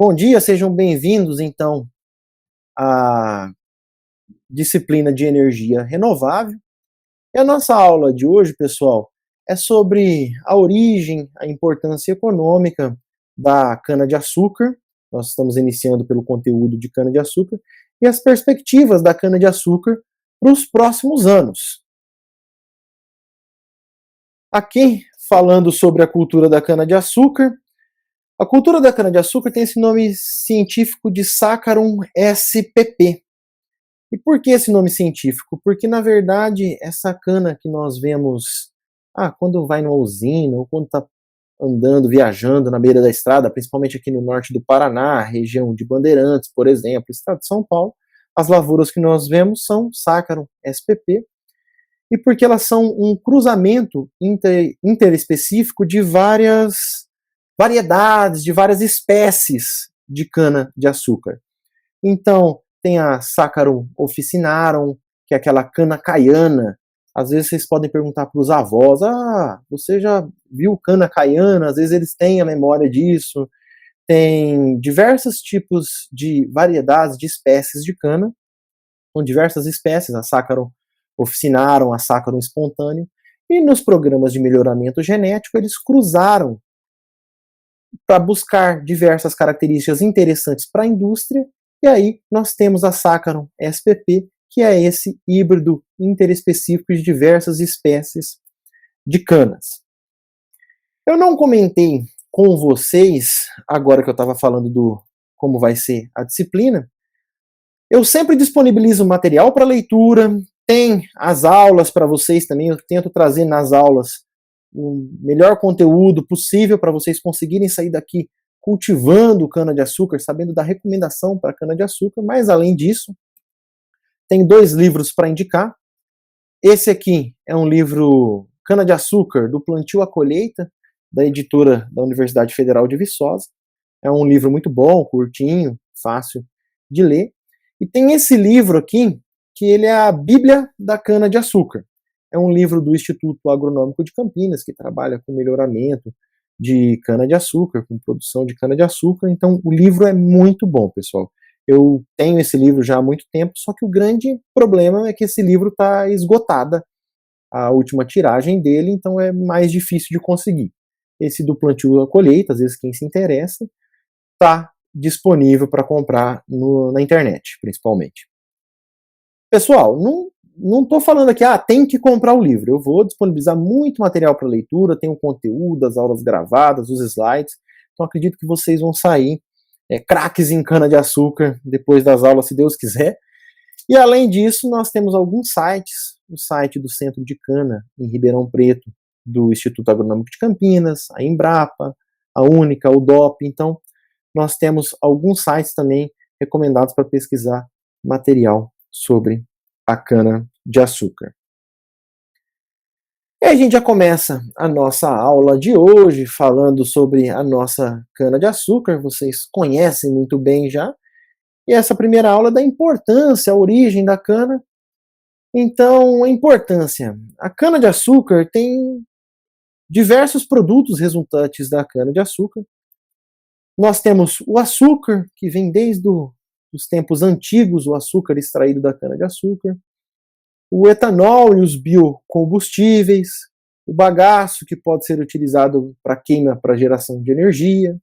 Bom dia, sejam bem-vindos então à disciplina de energia renovável. E a nossa aula de hoje, pessoal, é sobre a origem, a importância econômica da cana-de-açúcar. Nós estamos iniciando pelo conteúdo de cana-de-açúcar e as perspectivas da cana-de-açúcar para os próximos anos. Aqui, falando sobre a cultura da cana-de-açúcar, a cultura da cana-de-açúcar tem esse nome científico de Saccharum spp. E por que esse nome científico? Porque, na verdade, essa cana que nós vemos quando vai numa usina ou quando está andando, viajando na beira da estrada, principalmente aqui no norte do Paraná, região de Bandeirantes, por exemplo, estado de São Paulo, as lavouras que nós vemos são Saccharum spp, e porque elas são um cruzamento interespecífico de várias variedades, de várias espécies de cana-de-açúcar. Então, tem a Saccharum officinarum, que é aquela cana caiana. Às vezes vocês podem perguntar para os avós, você já viu cana caiana? Às vezes eles têm a memória disso. Tem diversos tipos de variedades de espécies de cana, com diversas espécies, a Saccharum officinarum, a Saccharum espontâneo, e nos programas de melhoramento genético eles cruzaram para buscar diversas características interessantes para a indústria, e aí nós temos a Saccharum spp, que é esse híbrido interespecífico de diversas espécies de canas. Eu não comentei com vocês, agora que eu estava falando do como vai ser a disciplina, eu sempre disponibilizo material para leitura, tem as aulas para vocês também, eu tento trazer nas aulas o melhor conteúdo possível para vocês conseguirem sair daqui cultivando cana-de-açúcar, sabendo da recomendação para cana-de-açúcar, mas além disso, tem 2 livros para indicar. Esse aqui é um livro Cana-de-açúcar, do plantio à colheita, da editora da Universidade Federal de Viçosa. É um livro muito bom, curtinho, fácil de ler. E tem esse livro aqui, que ele é a Bíblia da cana-de-açúcar. É um livro do Instituto Agronômico de Campinas, que trabalha com melhoramento de cana-de-açúcar, com produção de cana-de-açúcar. Então, o livro é muito bom, pessoal. Eu tenho esse livro já há muito tempo, só que o grande problema é que esse livro está esgotada, a última tiragem dele, então é mais difícil de conseguir. Esse do plantio à colheita, às vezes quem se interessa, está disponível para comprar na internet, principalmente. Pessoal, não estou falando aqui, tem que comprar o livro. Eu vou disponibilizar muito material para leitura, tem o conteúdo, as aulas gravadas, os slides. Então acredito que vocês vão sair craques em cana-de-açúcar depois das aulas, se Deus quiser. E além disso, nós temos alguns sites, o site do Centro de Cana, em Ribeirão Preto, do Instituto Agronômico de Campinas, a Embrapa, a Única, o DOP. Então, nós temos alguns sites também recomendados para pesquisar material sobre a cana-de-açúcar. E a gente já começa a nossa aula de hoje falando sobre a nossa cana-de-açúcar. Vocês conhecem muito bem já. E essa primeira aula é da importância, a origem da cana. Então, a importância. A cana-de-açúcar tem diversos produtos resultantes da cana-de-açúcar. Nós temos o açúcar, que vem desde os tempos antigos, o açúcar extraído da cana-de-açúcar. O etanol e os biocombustíveis, o bagaço, que pode ser utilizado para queima, para geração de energia.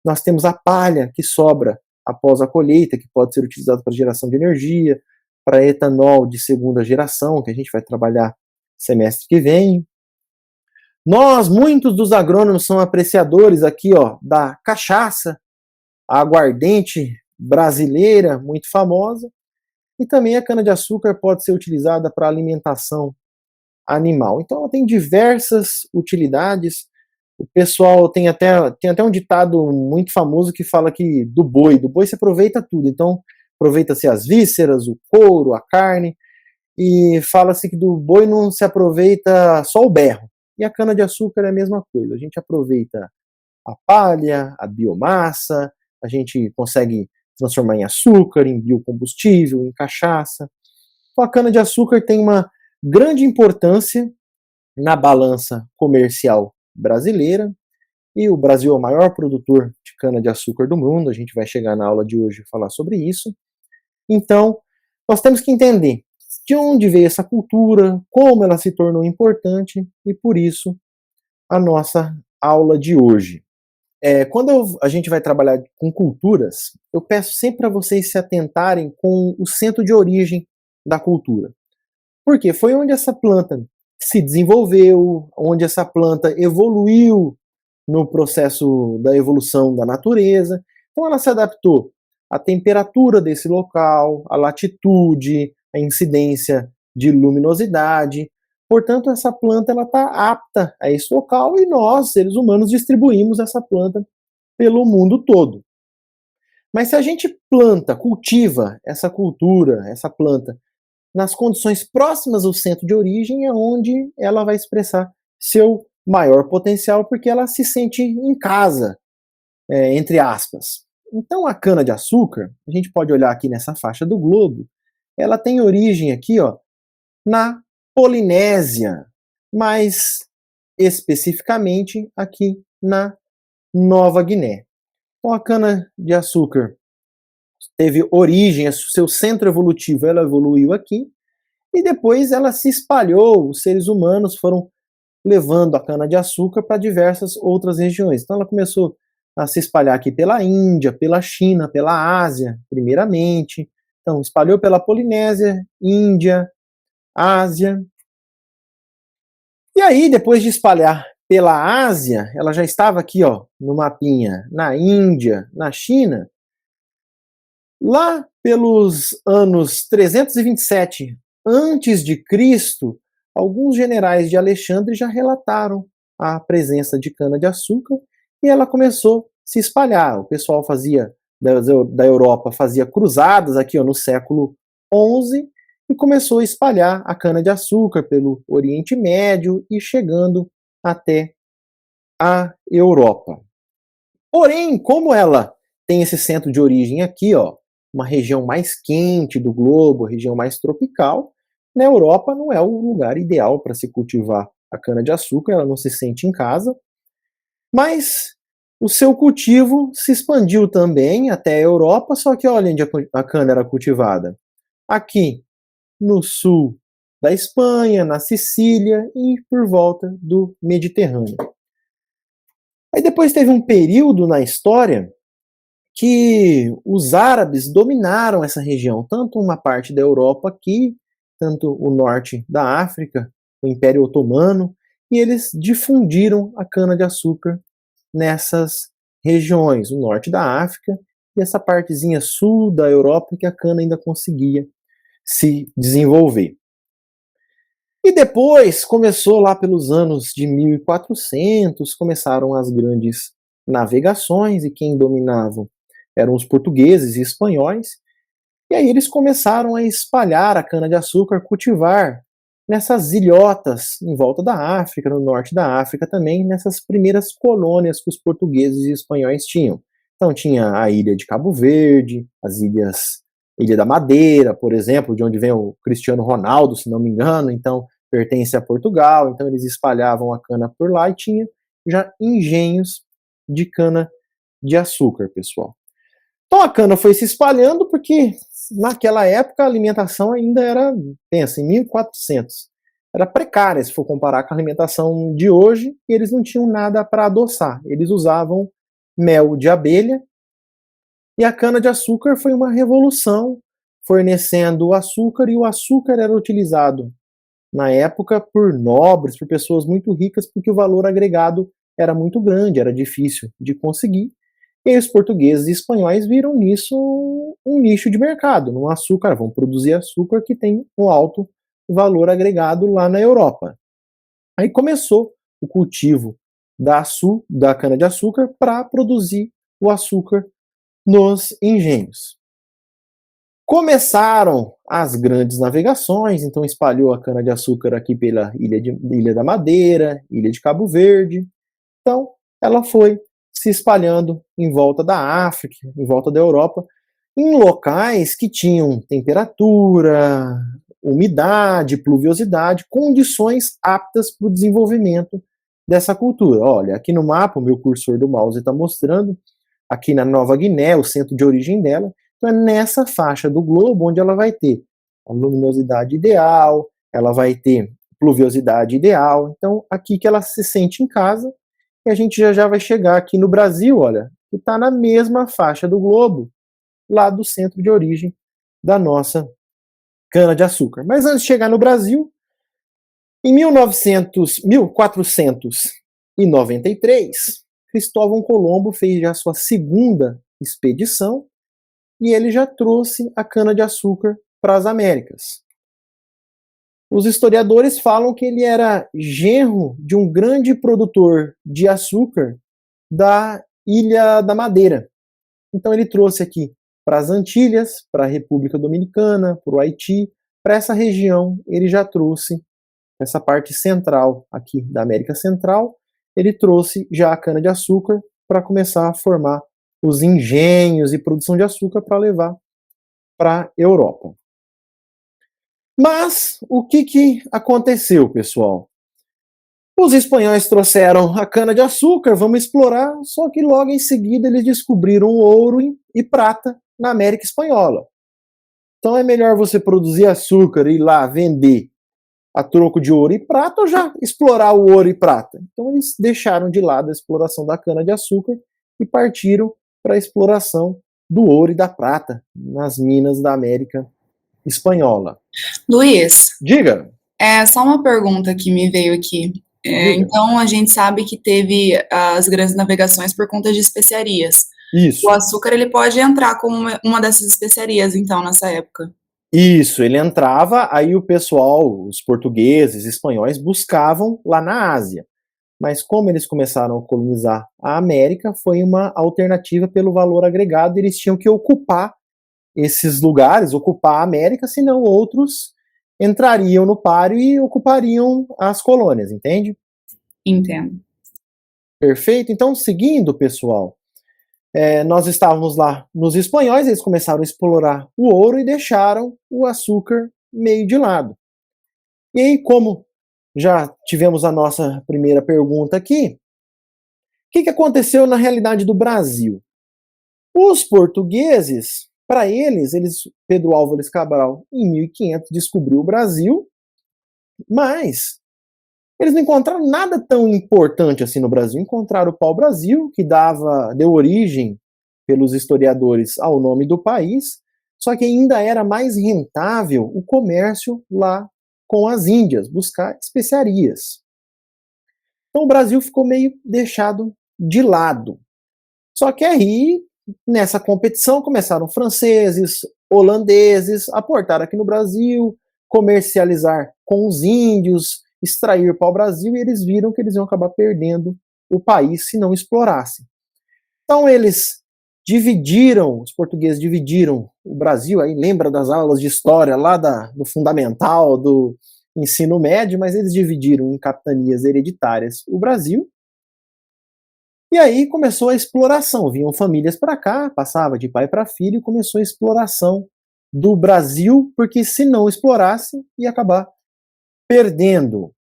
Nós temos a palha, que sobra após a colheita, que pode ser utilizado para geração de energia, para etanol de segunda geração, que a gente vai trabalhar semestre que vem. Muitos dos agrônomos são apreciadores aqui, da cachaça, a aguardente brasileira, muito famosa. E também a cana-de-açúcar pode ser utilizada para alimentação animal. Então ela tem diversas utilidades. O pessoal tem até um ditado muito famoso que fala que do boi se aproveita tudo. Então aproveita-se as vísceras, o couro, a carne, e fala-se que do boi não se aproveita só o berro. E a cana-de-açúcar é a mesma coisa. A gente aproveita a palha, a biomassa, a gente consegue transformar em açúcar, em biocombustível, em cachaça. Então a cana-de-açúcar tem uma grande importância na balança comercial brasileira, e o Brasil é o maior produtor de cana-de-açúcar do mundo, a gente vai chegar na aula de hoje e falar sobre isso. Então, nós temos que entender de onde veio essa cultura, como ela se tornou importante, e por isso a nossa aula de hoje. Quando a gente vai trabalhar com culturas, eu peço sempre para vocês se atentarem com o centro de origem da cultura. Porque foi onde essa planta se desenvolveu, onde essa planta evoluiu no processo da evolução da natureza. Então ela se adaptou à temperatura desse local, à latitude, à incidência de luminosidade. Portanto, essa planta está apta a esse local e nós, seres humanos, distribuímos essa planta pelo mundo todo. Mas se a gente planta, cultiva essa cultura, essa planta, nas condições próximas ao centro de origem, é onde ela vai expressar seu maior potencial, porque ela se sente em casa, entre aspas. Então a cana-de-açúcar, a gente pode olhar aqui nessa faixa do globo, ela tem origem aqui, ó, na Polinésia, mais especificamente aqui na Nova Guiné. Então a cana-de-açúcar teve origem, seu centro evolutivo, ela evoluiu aqui, e depois ela se espalhou, os seres humanos foram levando a cana-de-açúcar para diversas outras regiões. Então ela começou a se espalhar aqui pela Índia, pela China, pela Ásia, primeiramente. Então espalhou pela Polinésia, Índia, Ásia. E aí, depois de espalhar pela Ásia, ela já estava aqui, ó, no mapinha, na Índia, na China. Lá pelos anos 327 antes de Cristo, alguns generais de Alexandre já relataram a presença de cana-de-açúcar e ela começou a se espalhar. O pessoal da Europa fazia cruzadas aqui, ó, no século XI e começou a espalhar a cana-de-açúcar pelo Oriente Médio e chegando até a Europa. Porém, como ela tem esse centro de origem aqui, ó, uma região mais quente do globo, região mais tropical, na Europa não é o lugar ideal para se cultivar a cana-de-açúcar, ela não se sente em casa, mas o seu cultivo se expandiu também até a Europa, só que olha onde a cana era cultivada. Aqui no sul da Espanha, na Sicília e por volta do Mediterrâneo. Aí depois teve um período na história que os árabes dominaram essa região, tanto uma parte da Europa aqui, tanto o norte da África, o Império Otomano, e eles difundiram a cana-de-açúcar nessas regiões, o norte da África e essa partezinha sul da Europa que a cana ainda conseguia se desenvolver. E depois começou lá pelos anos de 1400, começaram as grandes navegações e quem dominava eram os portugueses e espanhóis, e aí eles começaram a espalhar a cana-de-açúcar, cultivar nessas ilhotas em volta da África, no norte da África também, nessas primeiras colônias que os portugueses e espanhóis tinham. Então tinha a ilha de Cabo Verde, Ilha da Madeira, por exemplo, de onde vem o Cristiano Ronaldo, se não me engano, então pertence a Portugal, então eles espalhavam a cana por lá e tinha já engenhos de cana-de-açúcar, pessoal. Então a cana foi se espalhando porque naquela época a alimentação ainda era, pensa, em 1400. Era precária se for comparar com a alimentação de hoje e eles não tinham nada para adoçar. Eles usavam mel de abelha e a cana-de-açúcar foi uma revolução fornecendo o açúcar e o açúcar era utilizado na época por nobres, por pessoas muito ricas porque o valor agregado era muito grande, era difícil de conseguir. E aí os portugueses e espanhóis viram nisso um nicho de mercado, no açúcar, vão produzir açúcar que tem um alto valor agregado lá na Europa. Aí começou o cultivo da cana-de-açúcar para produzir o açúcar nos engenhos. Começaram as grandes navegações, então espalhou a cana-de-açúcar aqui pela Ilha da Madeira, Ilha de Cabo Verde. Então ela foi se espalhando em volta da África, em volta da Europa, em locais que tinham temperatura, umidade, pluviosidade, condições aptas para o desenvolvimento dessa cultura. Olha, aqui no mapa, o meu cursor do mouse está mostrando, aqui na Nova Guiné, o centro de origem dela. Então é nessa faixa do globo onde ela vai ter a luminosidade ideal, ela vai ter pluviosidade ideal. Então aqui que ela se sente em casa, e a gente já vai chegar aqui no Brasil, olha, que está na mesma faixa do globo, lá do centro de origem da nossa cana-de-açúcar. Mas antes de chegar no Brasil, em 1493, Cristóvão Colombo fez já sua segunda expedição e ele já trouxe a cana-de-açúcar para as Américas. Os historiadores falam que ele era genro de um grande produtor de açúcar da Ilha da Madeira. Então ele trouxe aqui para as Antilhas, para a República Dominicana, para o Haiti, para essa região ele já trouxe essa parte central aqui da América Central, ele trouxe já a cana-de-açúcar para começar a formar os engenhos e produção de açúcar para levar para a Europa. Mas o que aconteceu, pessoal? Os espanhóis trouxeram a cana-de-açúcar, vamos explorar, só que logo em seguida eles descobriram ouro e prata na América Espanhola. Então é melhor você produzir açúcar e ir lá vender a troco de ouro e prata ou já explorar o ouro e prata? Então eles deixaram de lado a exploração da cana-de-açúcar e partiram para a exploração do ouro e da prata nas minas da América Espanhola. Luiz, Diga. Só uma pergunta que me veio aqui. Então a gente sabe que teve as grandes navegações por conta de especiarias. Isso. O açúcar ele pode entrar como uma dessas especiarias, então, nessa época. Isso, ele entrava, aí o pessoal, os portugueses, espanhóis, buscavam lá na Ásia. Mas como eles começaram a colonizar a América, foi uma alternativa pelo valor agregado, eles tinham que ocupar esses lugares, ocupar a América, senão outros entrariam no páreo e ocupariam as colônias, entende? Entendo. Perfeito? Então, seguindo, pessoal, nós estávamos lá nos espanhóis, eles começaram a explorar o ouro e deixaram o açúcar meio de lado. E aí, como já tivemos a nossa primeira pergunta aqui, o que aconteceu na realidade do Brasil? Os portugueses, para eles, Pedro Álvares Cabral, em 1500, descobriu o Brasil, mas eles não encontraram nada tão importante assim no Brasil. Encontraram o pau-brasil, que deu origem, pelos historiadores, ao nome do país, só que ainda era mais rentável o comércio lá com as Índias, buscar especiarias. Então o Brasil ficou meio deixado de lado. Só que aí, nessa competição, começaram franceses, holandeses a aportar aqui no Brasil, comercializar com os índios, extrair pau-brasil, e eles viram que eles iam acabar perdendo o país se não explorassem. Então os portugueses dividiram o Brasil, aí lembra das aulas de história lá do fundamental, do ensino médio, mas eles dividiram em capitanias hereditárias o Brasil. E aí começou a exploração, vinham famílias para cá, passava de pai para filho, e começou a exploração do Brasil, porque se não explorasse, ia acabar perdendo.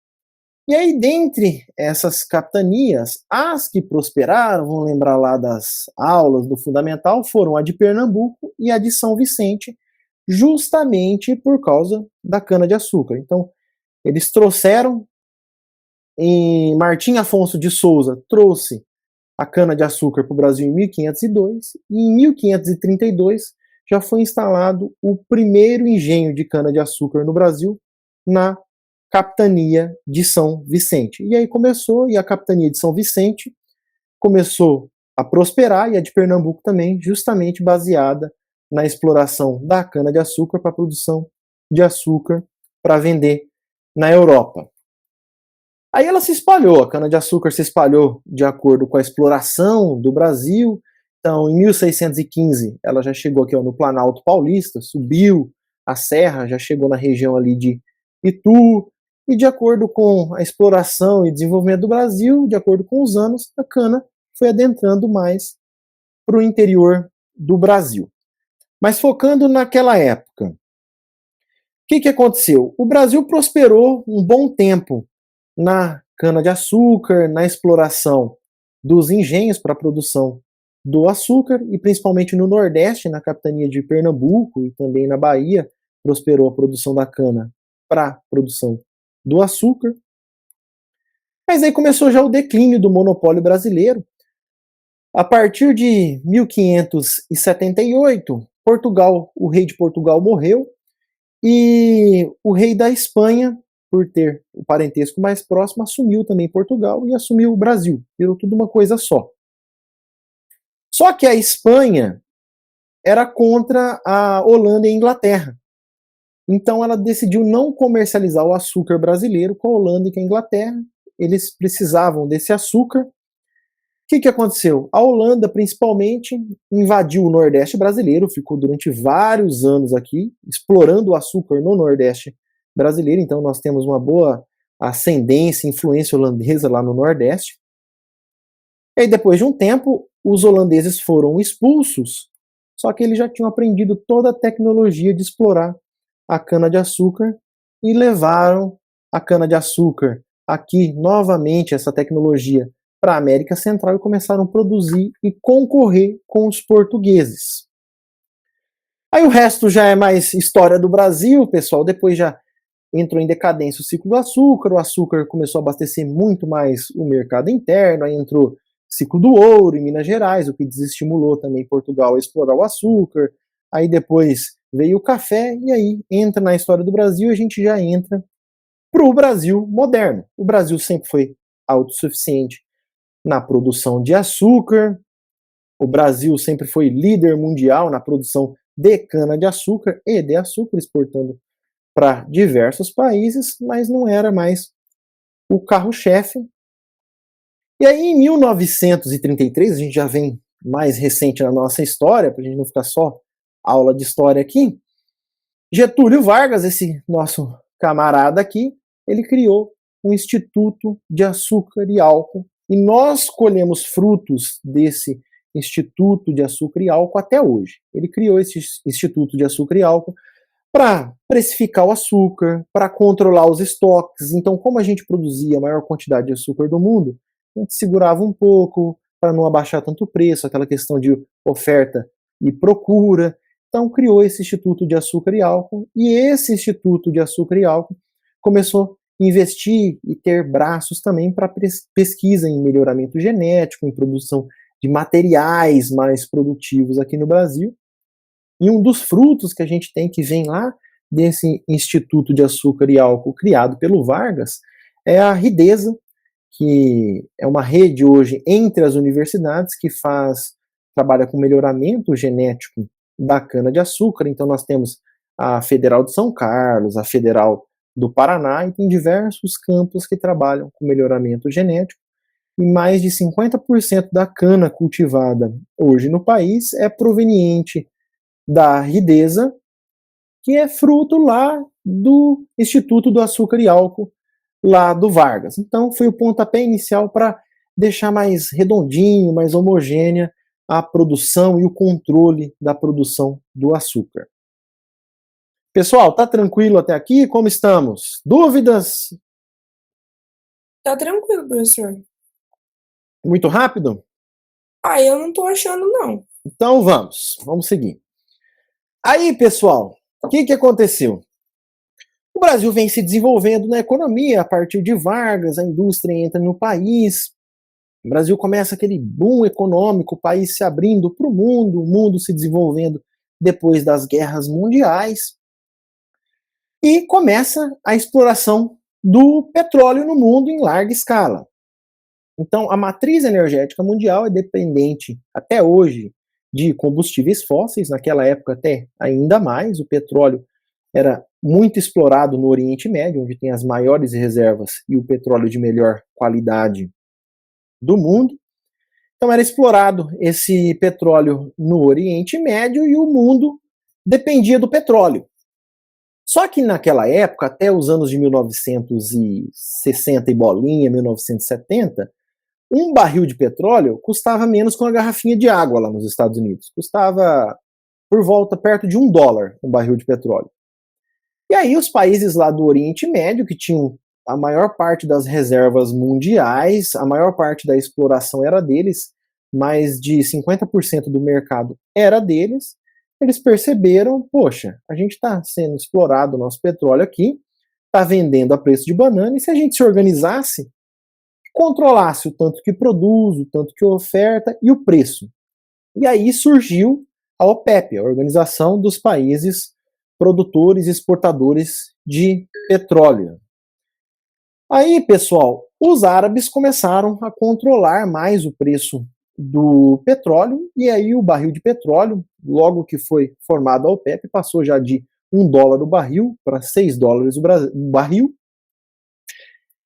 E aí, dentre essas capitanias, as que prosperaram, vamos lembrar lá das aulas do Fundamental, foram a de Pernambuco e a de São Vicente, justamente por causa da cana-de-açúcar. Então, eles trouxeram, em Martim Afonso de Souza trouxe a cana-de-açúcar para o Brasil em 1502, e em 1532 já foi instalado o primeiro engenho de cana-de-açúcar no Brasil, na capitania de São Vicente. E aí e a capitania de São Vicente começou a prosperar, e a de Pernambuco também, justamente baseada na exploração da cana-de-açúcar para a produção de açúcar para vender na Europa. Aí ela se espalhou, a cana-de-açúcar se espalhou de acordo com a exploração do Brasil. Então, em 1615, ela já chegou aqui no Planalto Paulista, subiu a serra, já chegou na região ali de Itu, e de acordo com a exploração e desenvolvimento do Brasil, de acordo com os anos, a cana foi adentrando mais para o interior do Brasil. Mas focando naquela época, o que aconteceu? O Brasil prosperou um bom tempo na cana-de-açúcar, na exploração dos engenhos para a produção do açúcar, e principalmente no Nordeste, na capitania de Pernambuco e também na Bahia, prosperou a produção da cana para a produção do açúcar. Mas aí começou já o declínio do monopólio brasileiro. A partir de 1578, Portugal, o rei de Portugal morreu, e o rei da Espanha, por ter o parentesco mais próximo, assumiu também Portugal e assumiu o Brasil. Virou tudo uma coisa só. Só que a Espanha era contra a Holanda e a Inglaterra. Então ela decidiu não comercializar o açúcar brasileiro com a Holanda e com a Inglaterra. Eles precisavam desse açúcar. O que aconteceu? A Holanda, principalmente, invadiu o Nordeste brasileiro, ficou durante vários anos aqui, explorando o açúcar no Nordeste brasileiro. Então nós temos uma boa ascendência, influência holandesa lá no Nordeste. E aí, depois de um tempo, os holandeses foram expulsos, só que eles já tinham aprendido toda a tecnologia de explorar a cana-de-açúcar e levaram a cana-de-açúcar aqui, novamente, essa tecnologia para a América Central, e começaram a produzir e concorrer com os portugueses. Aí o resto já é mais história do Brasil, pessoal. Depois já entrou em decadência o ciclo do açúcar, o açúcar começou a abastecer muito mais o mercado interno, aí entrou o ciclo do ouro em Minas Gerais, o que desestimulou também Portugal a explorar o açúcar. Aí depois veio o café, e aí entra na história do Brasil, e a gente já entra para o Brasil moderno. O Brasil sempre foi autossuficiente na produção de açúcar, o Brasil sempre foi líder mundial na produção de cana-de-açúcar e de açúcar, exportando para diversos países, mas não era mais o carro-chefe. E aí, em 1933, a gente já vem mais recente na nossa história, para a gente não ficar só aula de história aqui, Getúlio Vargas, esse nosso camarada aqui, ele criou um Instituto de Açúcar e Álcool, e nós colhemos frutos desse Instituto de Açúcar e Álcool até hoje. Ele criou esse Instituto de Açúcar e Álcool para precificar o açúcar, para controlar os estoques. Então, como a gente produzia a maior quantidade de açúcar do mundo, a gente segurava um pouco para não abaixar tanto o preço, aquela questão de oferta e procura. Então, criou esse Instituto de Açúcar e Álcool, e esse Instituto de Açúcar e Álcool começou a investir e ter braços também para pesquisa em melhoramento genético, em produção de materiais mais produtivos aqui no Brasil. E um dos frutos que a gente tem, que vem lá desse Instituto de Açúcar e Álcool criado pelo Vargas, é a Ridesa, que é uma rede hoje entre as universidades que trabalha com melhoramento genético da cana-de-açúcar. Então nós temos a Federal de São Carlos, a Federal do Paraná, e tem diversos campos que trabalham com melhoramento genético, e mais de 50% da cana cultivada hoje no país é proveniente da Ridesa, que é fruto lá do Instituto do Açúcar e Álcool, lá do Vargas. Então foi o pontapé inicial para deixar mais redondinho, mais homogênea a produção e o controle da produção do açúcar. Pessoal, tá tranquilo até aqui? Como estamos? Dúvidas? Tá tranquilo, professor. Muito rápido? Eu não tô achando, não. Então vamos seguir. Aí, pessoal, o que aconteceu? O Brasil vem se desenvolvendo na economia a partir de Vargas, a indústria entra no país, o Brasil começa aquele boom econômico, o país se abrindo para o mundo se desenvolvendo depois das guerras mundiais, e começa a exploração do petróleo no mundo em larga escala. Então, a matriz energética mundial é dependente, até hoje, de combustíveis fósseis, naquela época até ainda mais. O petróleo era muito explorado no Oriente Médio, onde tem as maiores reservas e o petróleo de melhor qualidade do mundo. Então era explorado esse petróleo no Oriente Médio, e o mundo dependia do petróleo. Só que naquela época, até os anos de 1960 e bolinha, 1970, um barril de petróleo custava menos que uma garrafinha de água lá nos Estados Unidos. Custava por volta perto de $1 um barril de petróleo. E aí os países lá do Oriente Médio, que tinham a maior parte das reservas mundiais, a maior parte da exploração era deles, mais de 50% do mercado era deles, eles perceberam, poxa, a gente está sendo explorado o nosso petróleo aqui, está vendendo a preço de banana, e se a gente se organizasse, controlasse o tanto que produz, o tanto que oferta e o preço. E aí surgiu a OPEP, a Organização dos Países Produtores e Exportadores de Petróleo. Aí, pessoal, os árabes começaram a controlar mais o preço do petróleo, e aí o barril de petróleo, logo que foi formada a OPEP, passou já de $1 o barril para $6 o barril.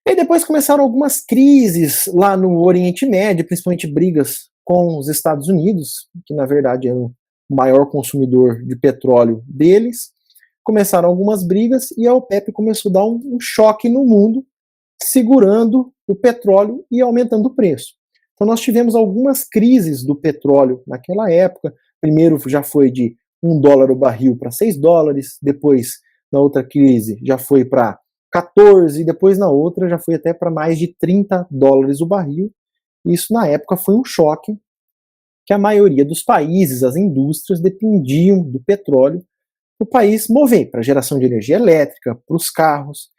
E depois começaram algumas crises lá no Oriente Médio, principalmente brigas com os Estados Unidos, que na verdade é o maior consumidor de petróleo deles. Começaram algumas brigas e a OPEP começou a dar um choque no mundo, segurando o petróleo e aumentando o preço. Então nós tivemos algumas crises do petróleo naquela época. Primeiro já foi de $1 o barril para $6, depois na outra crise já foi para 14, e depois na outra já foi até para mais de $30 o barril. Isso na época foi um choque, que a maioria dos países, as indústrias, dependiam do petróleo para o país mover, para geração de energia elétrica, para os carros.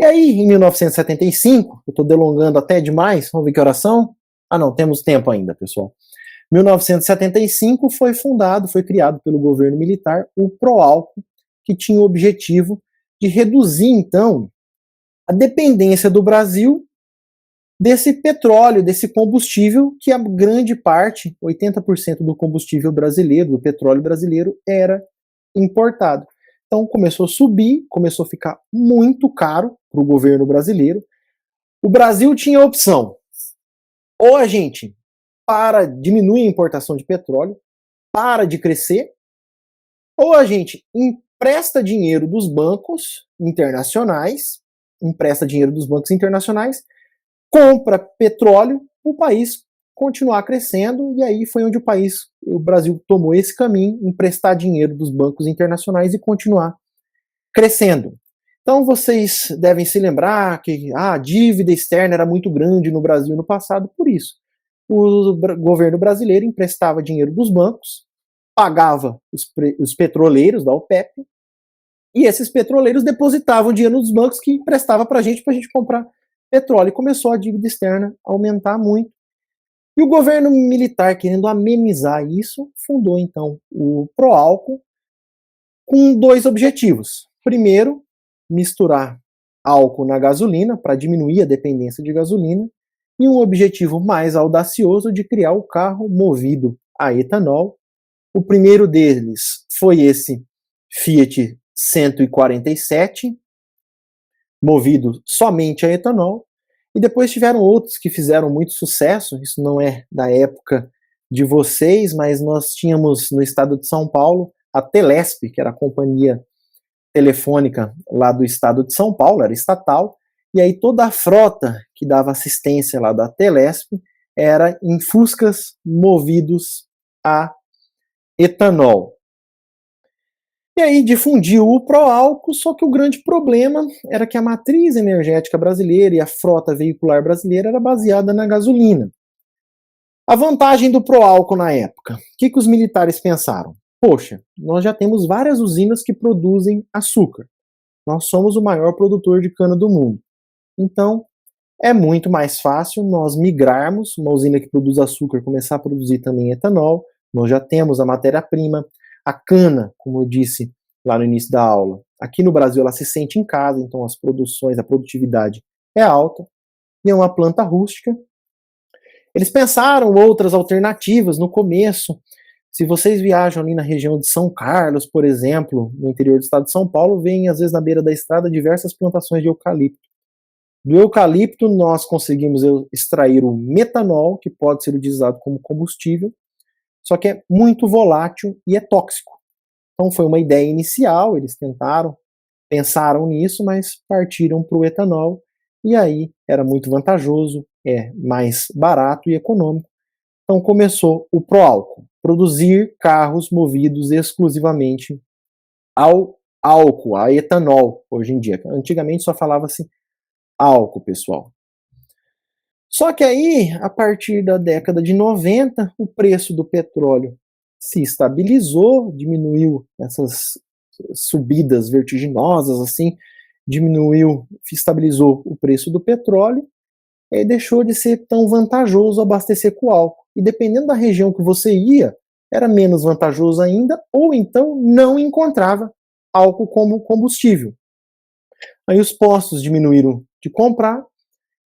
E aí, em 1975, eu estou delongando até demais, vamos ver que horas são? Ah não, temos tempo ainda, pessoal. 1975 foi criado pelo governo militar o Proálcool, que tinha o objetivo de reduzir, então, a dependência do Brasil desse petróleo, desse combustível, que a grande parte, 80% do combustível brasileiro, do petróleo brasileiro, era importado. Então começou a subir, começou a ficar muito caro para o governo brasileiro. O Brasil tinha a opção, ou a gente diminui a importação de petróleo, para de crescer, ou a gente empresta dinheiro dos bancos internacionais, compra petróleo, o país continuar crescendo, e aí foi onde o Brasil tomou esse caminho, emprestar dinheiro dos bancos internacionais e continuar crescendo. Então vocês devem se lembrar que a dívida externa era muito grande no Brasil no passado, por isso. O governo brasileiro emprestava dinheiro dos bancos, pagava os petroleiros da OPEP, e esses petroleiros depositavam dinheiro nos bancos que emprestava para a gente comprar petróleo. E começou a dívida externa a aumentar muito. E o governo militar, querendo amenizar isso, fundou então o Proálcool com dois objetivos. Primeiro, misturar álcool na gasolina para diminuir a dependência de gasolina, e um objetivo mais audacioso de criar o carro movido a etanol. O primeiro deles foi esse Fiat 147, movido somente a etanol, e depois tiveram outros que fizeram muito sucesso. Isso não é da época de vocês, mas nós tínhamos no estado de São Paulo a Telesp, que era a companhia telefônica lá do estado de São Paulo, era estatal, e aí toda a frota que dava assistência lá da Telesp era em Fuscas movidos a etanol. E aí difundiu o Proálcool, só que o grande problema era que a matriz energética brasileira e a frota veicular brasileira era baseada na gasolina. A vantagem do Proálcool na época, o que os militares pensaram? Poxa, nós já temos várias usinas que produzem açúcar. Nós somos o maior produtor de cana do mundo. Então, é muito mais fácil nós migrarmos, uma usina que produz açúcar começar a produzir também etanol. Nós já temos a matéria-prima. A cana, como eu disse lá no início da aula, aqui no Brasil ela se sente em casa, então as produções, a produtividade é alta, e é uma planta rústica. Eles pensaram outras alternativas no começo. Se vocês viajam ali na região de São Carlos, por exemplo, no interior do estado de São Paulo, veem às vezes na beira da estrada diversas plantações de eucalipto. Do eucalipto nós conseguimos extrair o metanol, que pode ser utilizado como combustível, só que é muito volátil e é tóxico. Então foi uma ideia inicial, eles pensaram nisso, mas partiram para o etanol, e aí era muito vantajoso, é mais barato e econômico. Então começou o Proálcool, produzir carros movidos exclusivamente ao álcool, a etanol, hoje em dia. Antigamente só falava-se álcool, pessoal. Só que aí, a partir da década de 90, o preço do petróleo se estabilizou, diminuiu essas subidas vertiginosas, assim, diminuiu, estabilizou o preço do petróleo, e deixou de ser tão vantajoso abastecer com álcool. E dependendo da região que você ia, era menos vantajoso ainda, ou então não encontrava álcool como combustível. Aí os postos diminuíram de comprar,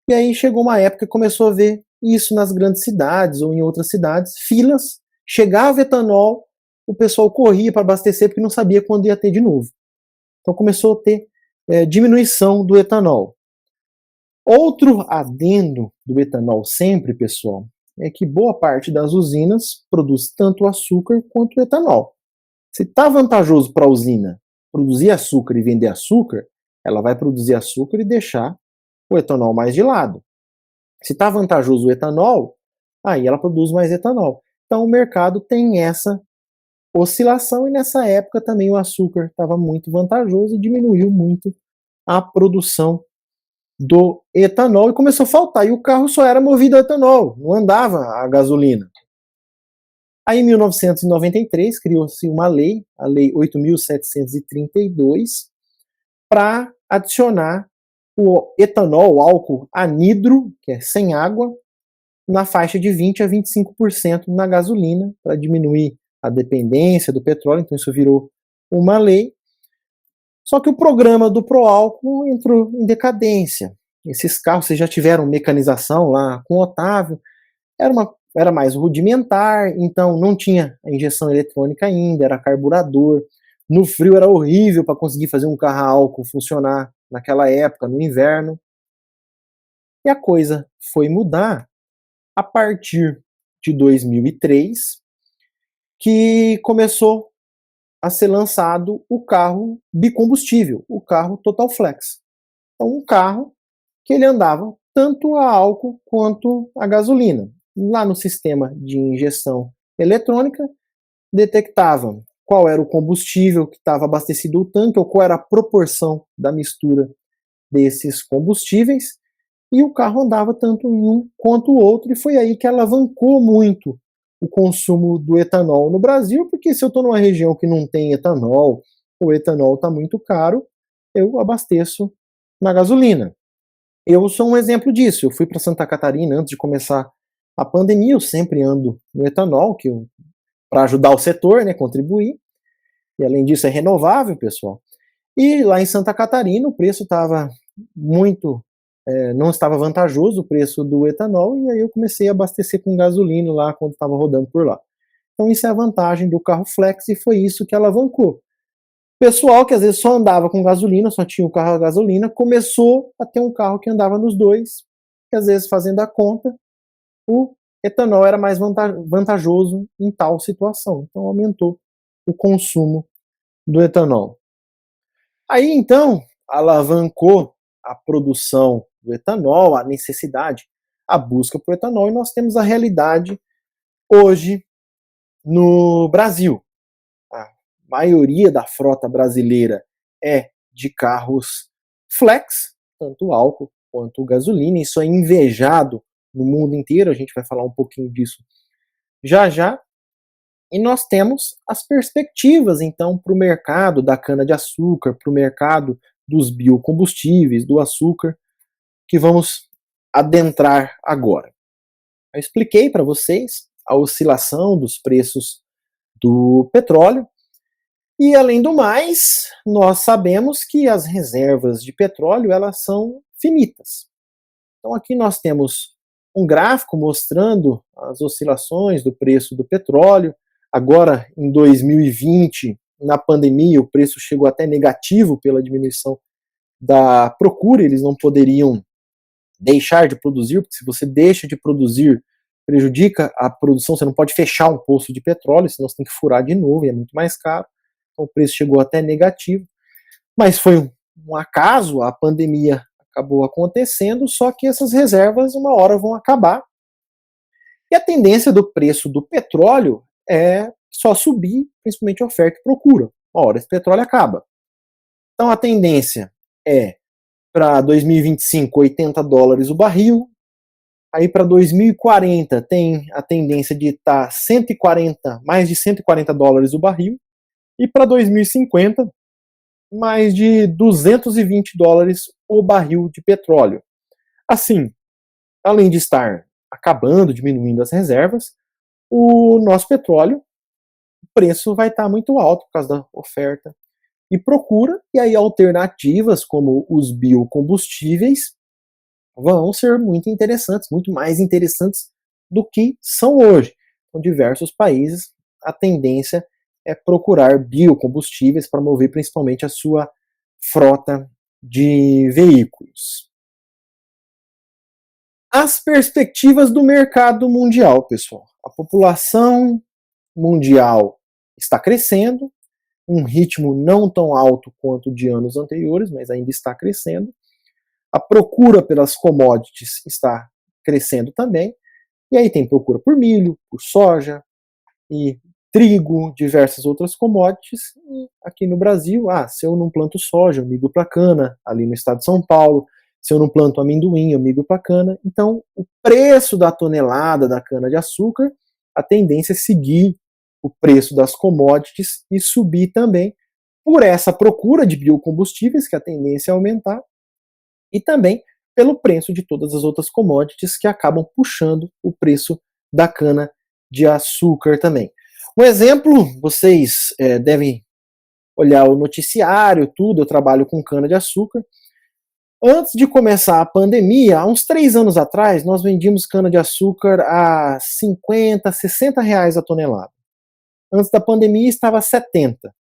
e aí chegou uma época que começou a ver isso nas grandes cidades ou em outras cidades, filas, chegava etanol, o pessoal corria para abastecer porque não sabia quando ia ter de novo. Então começou a ter diminuição do etanol. Outro adendo do etanol sempre, pessoal, é que boa parte das usinas produz tanto açúcar quanto etanol. Se está vantajoso para a usina produzir açúcar e vender açúcar, ela vai produzir açúcar e deixar o etanol mais de lado. Se está vantajoso o etanol, aí ela produz mais etanol. Então o mercado tem essa oscilação e nessa época também o açúcar estava muito vantajoso e diminuiu muito a produção do etanol e começou a faltar. E o carro só era movido a etanol, não andava a gasolina. Aí em 1993 criou-se uma lei, a Lei 8.732, para adicionar o etanol, o álcool anidro, que é sem água, na faixa de 20 a 25% na gasolina, para diminuir a dependência do petróleo, então isso virou uma lei. Só que o programa do Proálcool entrou em decadência. Esses carros, vocês já tiveram mecanização lá com o Otávio, era mais rudimentar, então não tinha a injeção eletrônica ainda, era carburador. No frio era horrível para conseguir fazer um carro a álcool funcionar naquela época, no inverno. E a coisa foi mudar a partir de 2003, que começou a ser lançado o carro bicombustível, o carro Total Flex. Então, um carro que ele andava tanto a álcool quanto a gasolina. Lá no sistema de injeção eletrônica, detectava qual era o combustível que estava abastecido o tanque, ou qual era a proporção da mistura desses combustíveis, e o carro andava tanto em um quanto o outro, e foi aí que alavancou muito o consumo do etanol no Brasil, porque se eu estou numa região que não tem etanol, o etanol está muito caro, eu abasteço na gasolina. Eu sou um exemplo disso, eu fui para Santa Catarina antes de começar a pandemia, eu sempre ando no etanol, para ajudar o setor, né, contribuir, e além disso é renovável, pessoal. E lá em Santa Catarina o preço estava muito, não estava vantajoso o preço do etanol, e aí eu comecei a abastecer com gasolina lá quando estava rodando por lá. Então isso é a vantagem do carro flex e foi isso que alavancou. Pessoal que às vezes só andava com gasolina, só tinha o carro a gasolina, começou a ter um carro que andava nos dois, que às vezes fazendo a conta, o etanol era mais vantajoso em tal situação. Então aumentou o consumo do etanol. Aí então alavancou a produção do etanol, a necessidade, a busca por etanol, e nós temos a realidade hoje no Brasil. A maioria da frota brasileira é de carros flex, tanto álcool quanto gasolina. Isso é invejado no mundo inteiro, a gente vai falar um pouquinho disso já já. E nós temos as perspectivas, então, para o mercado da cana-de-açúcar, para o mercado dos biocombustíveis, do açúcar, que vamos adentrar agora. Eu expliquei para vocês a oscilação dos preços do petróleo, e além do mais, nós sabemos que as reservas de petróleo elas são finitas. Então aqui nós temos um gráfico mostrando as oscilações do preço do petróleo. Agora, em 2020, na pandemia, o preço chegou até negativo pela diminuição da procura, eles não poderiam deixar de produzir, porque se você deixa de produzir, prejudica a produção, você não pode fechar um poço de petróleo, senão você tem que furar de novo e é muito mais caro. Então o preço chegou até negativo, mas foi um acaso, a pandemia acabou acontecendo, só que essas reservas uma hora vão acabar. E a tendência do preço do petróleo é só subir, principalmente oferta e procura. Uma hora esse petróleo acaba. Então a tendência é para 2025, $80 o barril. aí para 2040 tem a tendência de estar mais de 140 dólares o barril, e para 2050 mais de 220 dólares o barril de petróleo. Assim, além de estar acabando, diminuindo as reservas, o nosso petróleo, o preço vai estar muito alto por causa da oferta e procura, e aí alternativas como os biocombustíveis vão ser muito interessantes, muito mais interessantes do que são hoje. Em diversos países, a tendência é procurar biocombustíveis para mover principalmente a sua frota de veículos. As perspectivas do mercado mundial, pessoal. A população mundial está crescendo, um ritmo não tão alto quanto de anos anteriores, mas ainda está crescendo. A procura pelas commodities está crescendo também. E aí tem procura por milho, por soja e trigo, diversas outras commodities. E aqui no Brasil, se eu não planto soja, eu migro para cana, ali no estado de São Paulo. Se eu não planto amendoim, eu migro para cana. Então, o preço da tonelada da cana-de-açúcar, a tendência é seguir o preço das commodities e subir também por essa procura de biocombustíveis, que a tendência é aumentar, e também pelo preço de todas as outras commodities que acabam puxando o preço da cana-de-açúcar também. Um exemplo, vocês devem olhar o noticiário, tudo, eu trabalho com cana-de-açúcar. Antes de começar a pandemia, há uns 3 anos atrás, nós vendíamos cana-de-açúcar a 50, 60 reais a tonelada. Antes da pandemia estava a 70.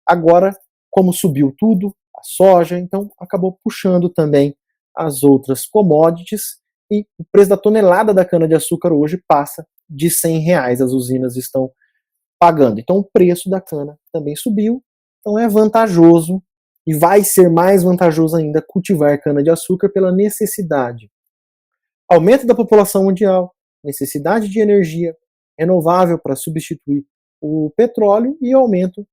Agora, como subiu tudo, a soja, então acabou puxando também as outras commodities e o preço da tonelada da cana-de-açúcar hoje passa de 100 reais, as usinas estão pagando. Então o preço da cana também subiu, então é vantajoso e vai ser mais vantajoso ainda cultivar cana-de-açúcar pela necessidade. Aumento da população mundial, necessidade de energia renovável para substituir o petróleo e aumento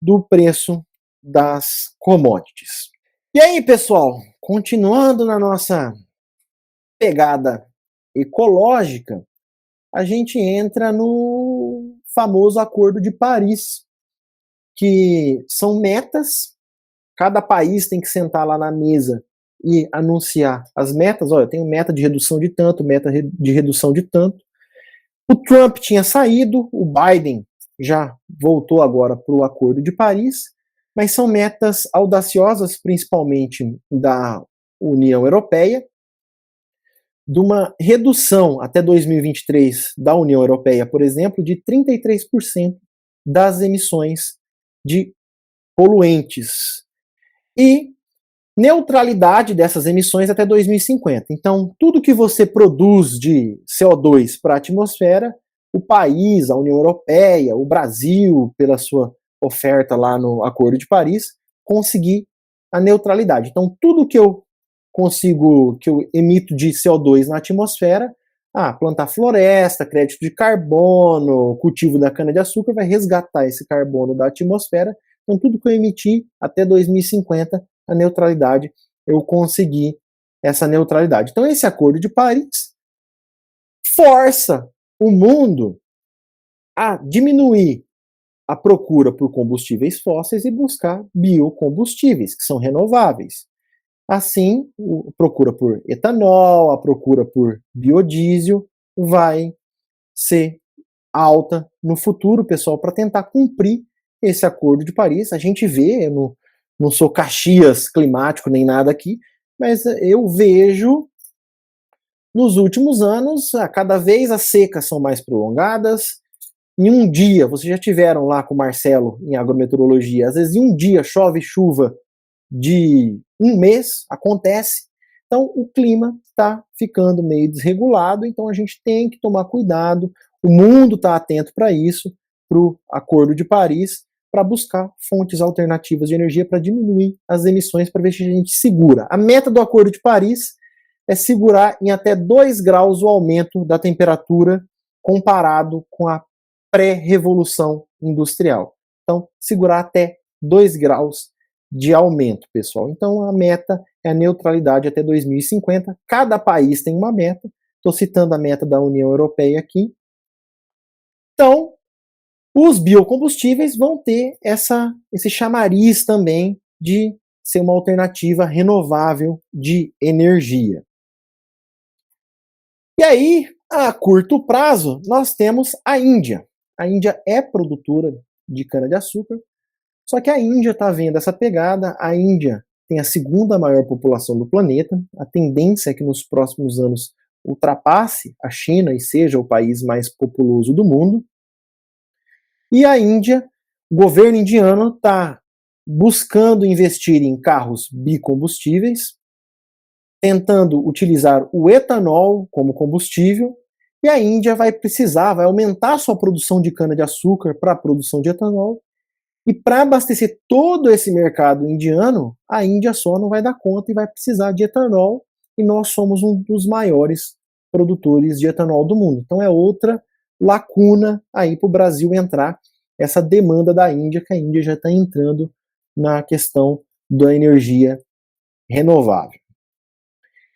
do preço das commodities. E aí, pessoal, continuando na nossa pegada ecológica, a gente entra no famoso Acordo de Paris, que são metas, cada país tem que sentar lá na mesa e anunciar as metas. Olha, eu tenho meta de redução de tanto, meta de redução de tanto. O Trump tinha saído, o Biden já voltou agora para o Acordo de Paris, mas são metas audaciosas, principalmente da União Europeia, de uma redução até 2023 da União Europeia, por exemplo, de 33% das emissões de poluentes e neutralidade dessas emissões até 2050. Então, tudo que você produz de CO2 para a atmosfera, o país, a União Europeia, o Brasil, pela sua oferta lá no Acordo de Paris, conseguir a neutralidade. Então, tudo que eu emito de CO2 na atmosfera, plantar floresta, crédito de carbono, cultivo da cana-de-açúcar, vai resgatar esse carbono da atmosfera. Então, tudo que eu emitir até 2050, a neutralidade, eu consegui essa neutralidade. Então, esse Acordo de Paris força o mundo a diminuir a procura por combustíveis fósseis e buscar biocombustíveis, que são renováveis. Assim, a procura por etanol, a procura por biodiesel vai ser alta no futuro, pessoal, para tentar cumprir esse Acordo de Paris. A gente vê, eu não sou Caxias climático nem nada aqui, mas eu vejo nos últimos anos, cada vez as secas são mais prolongadas. Em um dia, vocês já tiveram lá com o Marcelo em agrometeorologia, às vezes em um dia chove chuva de um mês, acontece. Então o clima está ficando meio desregulado, então a gente tem que tomar cuidado, o mundo está atento para isso, para o Acordo de Paris, para buscar fontes alternativas de energia para diminuir as emissões, para ver se a gente segura. A meta do Acordo de Paris é segurar em até 2 graus o aumento da temperatura comparado com a pré-revolução industrial. Então, segurar até 2 graus de aumento, pessoal. Então, a meta é a neutralidade até 2050. Cada país tem uma meta, Estou citando a meta da União Europeia aqui. Então, os biocombustíveis vão ter esse chamariz também de ser uma alternativa renovável de energia. E aí, a curto prazo, nós temos a Índia. A Índia é produtora de cana-de-açúcar, só que a Índia está vendo essa pegada. A Índia tem a segunda maior população do planeta. A tendência é que nos próximos anos ultrapasse a China e seja o país mais populoso do mundo. E a Índia, o governo indiano está buscando investir em carros bicombustíveis, tentando utilizar o etanol como combustível, e a Índia vai aumentar sua produção de cana-de-açúcar para a produção de etanol, e para abastecer todo esse mercado indiano, a Índia só não vai dar conta e vai precisar de etanol, e nós somos um dos maiores produtores de etanol do mundo. Então é outra lacuna aí para o Brasil entrar, essa demanda da Índia, que a Índia já está entrando na questão da energia renovável.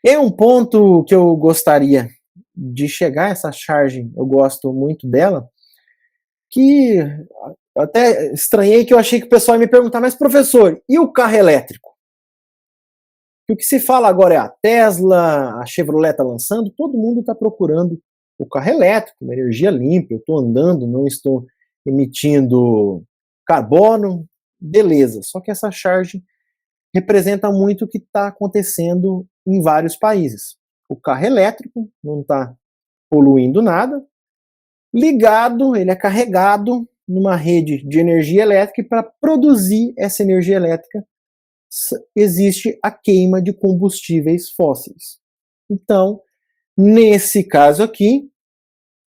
E um ponto que eu gostaria de chegar, essa charge, eu gosto muito dela, que eu até estranhei, que eu achei que o pessoal ia me perguntar, mas professor, e o carro elétrico? E o que se fala agora é a Tesla, a Chevrolet está lançando, todo mundo está procurando o carro elétrico, uma energia limpa, eu estou andando, não estou emitindo carbono, beleza. Só que essa charge representa muito o que está acontecendo em vários países. O carro elétrico não está poluindo nada, ligado, ele é carregado numa rede de energia elétrica, e para produzir essa energia elétrica existe a queima de combustíveis fósseis. Então, nesse caso aqui,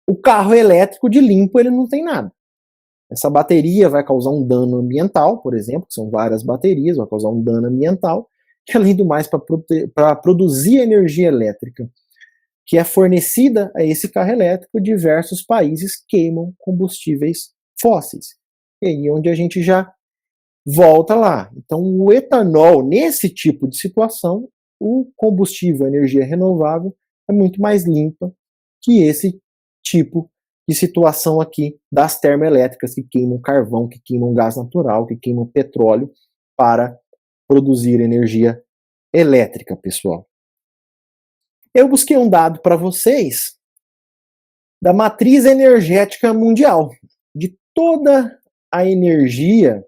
o carro elétrico de limpo ele não tem nada. Essa bateria vai causar um dano ambiental, por exemplo, são várias baterias, vai causar um dano ambiental, que além do mais, para produzir energia elétrica que é fornecida a esse carro elétrico, diversos países queimam combustíveis fósseis. E aí onde a gente já volta lá. Então o etanol, nesse tipo de situação, o combustível, a energia renovável, é muito mais limpa que esse tipo de situação aqui das termoelétricas que queimam carvão, que queimam gás natural, que queimam petróleo para produzir energia elétrica, pessoal. Eu busquei um dado para vocês da matriz energética mundial, de toda a energia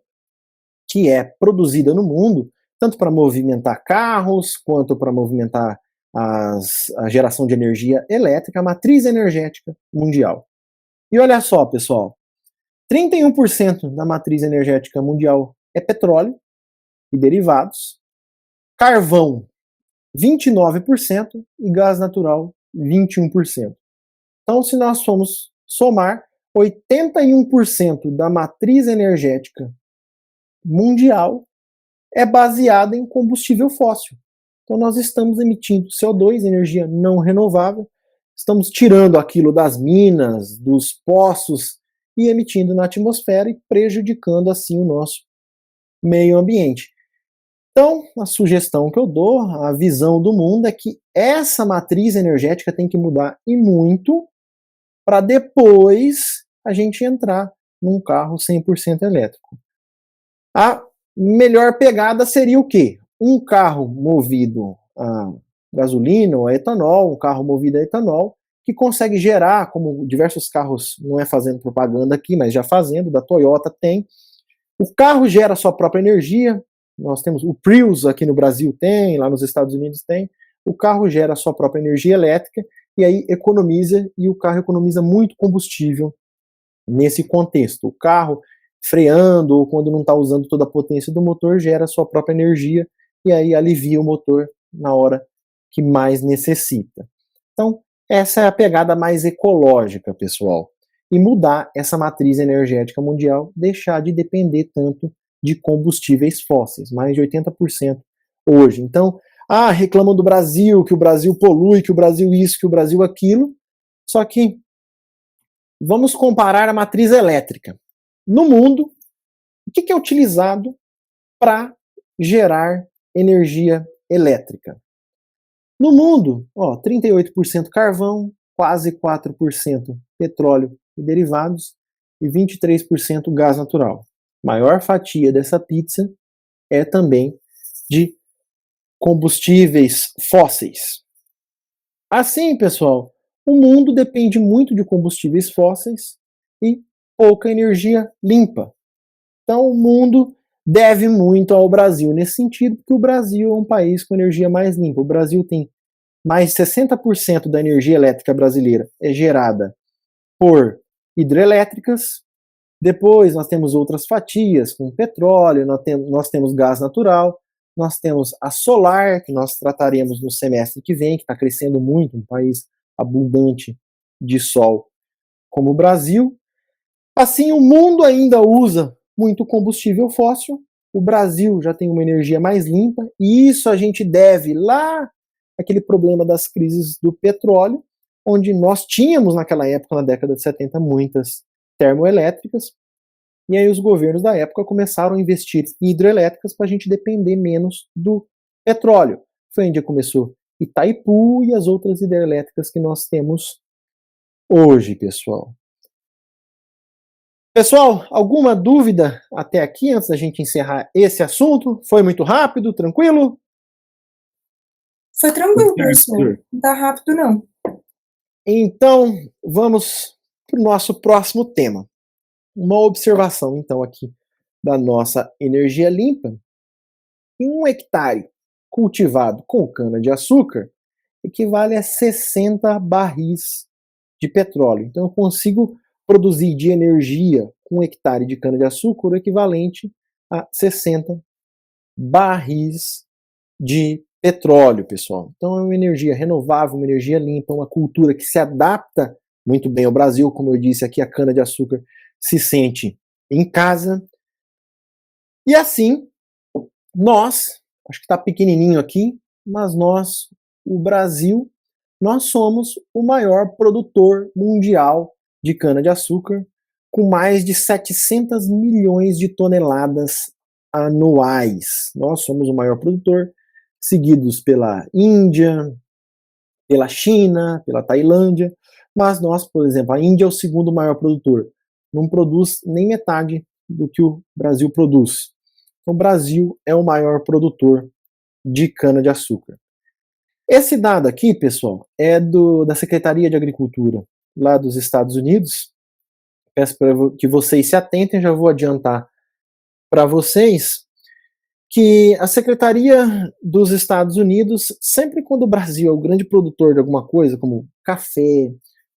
que é produzida no mundo, tanto para movimentar carros, quanto para movimentar a geração de energia elétrica, a matriz energética mundial. E olha só, pessoal, 31% da matriz energética mundial é petróleo e derivados, carvão 29% e gás natural 21%. Então, se nós formos somar, 81% da matriz energética mundial é baseada em combustível fóssil. Então, nós estamos emitindo CO2, energia não renovável, estamos tirando aquilo das minas, dos poços e emitindo na atmosfera e prejudicando assim o nosso meio ambiente. Então, a sugestão que eu dou, a visão do mundo é que essa matriz energética tem que mudar e muito para depois a gente entrar num carro 100% elétrico. A melhor pegada seria o quê? Um carro movido a gasolina ou a etanol, um carro movido a etanol, que consegue gerar, como diversos carros, não é fazendo propaganda aqui, mas já fazendo, da Toyota tem. O carro gera sua própria energia. Nós temos o Prius aqui no Brasil tem, lá nos Estados Unidos tem. O carro gera a sua própria energia elétrica e aí economiza, e o carro economiza muito combustível nesse contexto. O carro freando ou quando não está usando toda a potência do motor gera a sua própria energia e aí alivia o motor na hora que mais necessita. Então, essa é a pegada mais ecológica, pessoal. E mudar essa matriz energética mundial, deixar de depender tanto de combustíveis fósseis, mais de 80% hoje. Então, reclamam do Brasil, que o Brasil polui, que o Brasil isso, que o Brasil aquilo. Só que vamos comparar a matriz elétrica. No mundo, o que é utilizado para gerar energia elétrica? No mundo, 38% carvão, quase 4% petróleo e derivados e 23% gás natural. Maior fatia dessa pizza é também de combustíveis fósseis. Assim, pessoal, o mundo depende muito de combustíveis fósseis e pouca energia limpa. Então, o mundo deve muito ao Brasil nesse sentido, porque o Brasil é um país com energia mais limpa. O Brasil tem mais de 60% da energia elétrica brasileira é gerada por hidrelétricas. Depois nós temos outras fatias com petróleo, nós temos gás natural, nós temos a solar, que nós trataremos no semestre que vem, que está crescendo muito, um país abundante de sol como o Brasil. Assim, o mundo ainda usa muito combustível fóssil, o Brasil já tem uma energia mais limpa, e isso a gente deve lá àquele problema das crises do petróleo, onde nós tínhamos naquela época, na década de 70, muitas termoelétricas, e aí os governos da época começaram a investir em hidrelétricas para a gente depender menos do petróleo. Foi onde começou Itaipu e as outras hidrelétricas que nós temos hoje, pessoal. Pessoal, alguma dúvida até aqui, antes da gente encerrar esse assunto? Foi muito rápido, tranquilo? Foi tranquilo, professor. Não tá rápido, não. Então, vamos para o nosso próximo tema. Uma observação, então, aqui da nossa energia limpa. Em 1 hectare cultivado com cana-de-açúcar, equivale a 60 barris de petróleo. Então, eu consigo produzir de energia com 1 hectare de cana-de-açúcar o equivalente a 60 barris de petróleo, pessoal. Então, é uma energia renovável, uma energia limpa, uma cultura que se adapta muito bem ao Brasil. Como eu disse aqui, a cana-de-açúcar se sente em casa. E assim, nós, acho que está pequenininho aqui, mas nós, o Brasil, nós somos o maior produtor mundial de cana-de-açúcar, com mais de 700 milhões de toneladas anuais. Nós somos o maior produtor, seguidos pela Índia, pela China, pela Tailândia, mas nós, por exemplo, a Índia é o segundo maior produtor, não produz nem metade do que o Brasil produz. Então, o Brasil é o maior produtor de cana-de-açúcar. Esse dado aqui, pessoal, é da Secretaria de Agricultura lá dos Estados Unidos. Peço para que vocês se atentem, já vou adiantar para vocês que a Secretaria dos Estados Unidos, sempre quando o Brasil é o grande produtor de alguma coisa, como café,